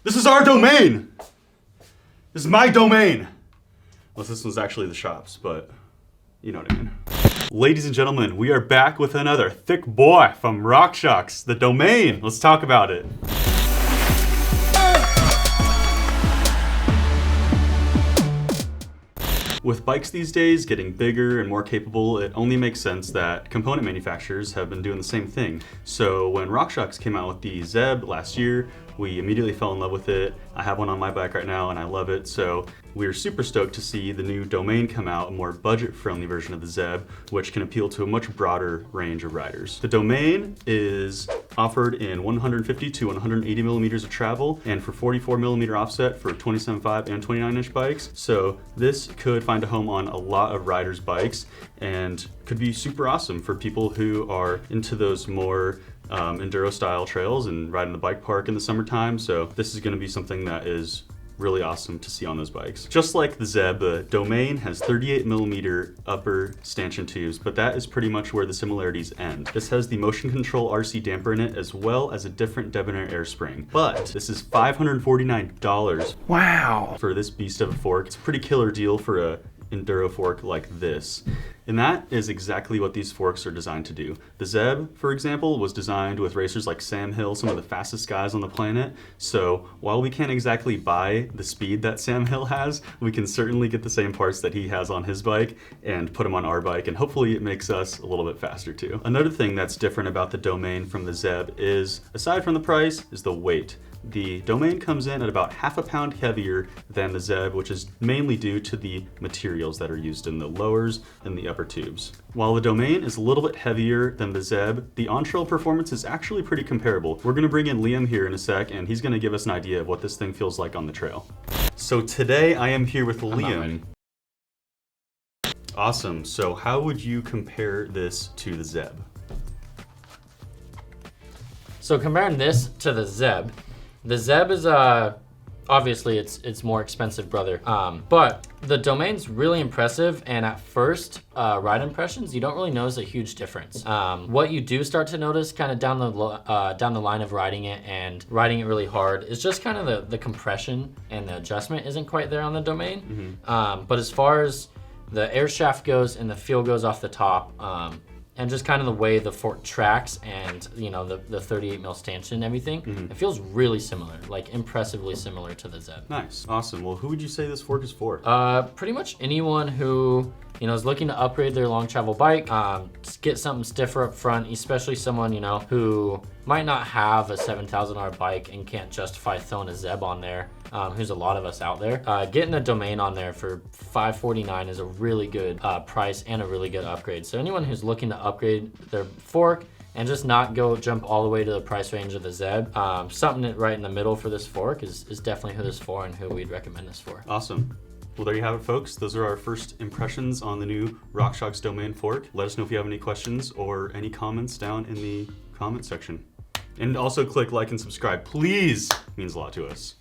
This is our domain. This is my domain. Well, this one's actually the shop's, but you know what I mean. Ladies and gentlemen, we are back with another thick boy from RockShox, the Domain. Let's talk about it. With bikes these days getting bigger and more capable, it only makes sense that component manufacturers have been doing the same thing. So when RockShox came out with the ZEB last year, we immediately fell in love with it. I have one on my bike right now and I love it. So we're super stoked to see the new Domain come out, a more budget-friendly version of the ZEB, which can appeal to a much broader range of riders. The Domain is offered in 150 to 180 millimeters of travel and for 44 millimeter offset for 27.5 and 29-inch bikes. So this could find a home on a lot of riders' bikes and could be super awesome for people who are into those more enduro style trails and riding the bike park in the summertime. So this is going to be something that is really awesome to see on those bikes. Just like the ZEB, the Domain has 38 millimeter upper stanchion tubes, but that is pretty much where the similarities end. This has the motion control RC damper in it, as well as a different debonair air spring. But this is $549. Wow. For this beast of a fork. It's a pretty killer deal for a enduro fork like this. And that is exactly what these forks are designed to do. The ZEB, for example, was designed with racers like Sam Hill, some of the fastest guys on the planet. So while we can't exactly buy the speed that Sam Hill has, we can certainly get the same parts that he has on his bike and put them on our bike, and hopefully it makes us a little bit faster too. Another thing that's different about the Domain from the ZEB is, aside from the price, is the weight. The Domain comes in at about half a pound heavier than the ZEB, which is mainly due to the materials that are used in the lowers and the upper tubes. While the Domain is a little bit heavier than the ZEB, the on-trail performance is actually pretty comparable. We're gonna bring in Liam here in a sec, and he's gonna give us an idea of what this thing feels like on the trail. So today I am here with Liam. Awesome, so how would you compare this to the ZEB? So comparing this to the ZEB is obviously it's more expensive, brother. But the Domain's really impressive, and at first ride impressions, you don't really notice a huge difference. What you do start to notice kind of down the line of riding it and riding it really hard is just kind of the compression and the adjustment isn't quite there on the Domain. Mm-hmm. But as far as the air shaft goes and the feel goes off the top, and just kind of the way the fork tracks and, you know, the 38 mil stanchion and everything, It feels really similar, like impressively similar to the ZEB. Nice, awesome. Well, who would you say this fork is for? Pretty much anyone who, you know, is looking to upgrade their long travel bike, get something stiffer up front, especially someone, you know, who might not have a $7,000 bike and can't justify throwing a ZEB on there. Who's a lot of us out there. Getting a Domain on there for $549 is a really good price and a really good upgrade. So anyone who's looking to upgrade their fork and just not go jump all the way to the price range of the ZEB, something right in the middle for this fork is definitely who this is for and who we'd recommend this for. Awesome. Well, there you have it, folks. Those are our first impressions on the new RockShox Domain fork. Let us know if you have any questions or any comments down in the comment section. And also click like and subscribe, please. It means a lot to us.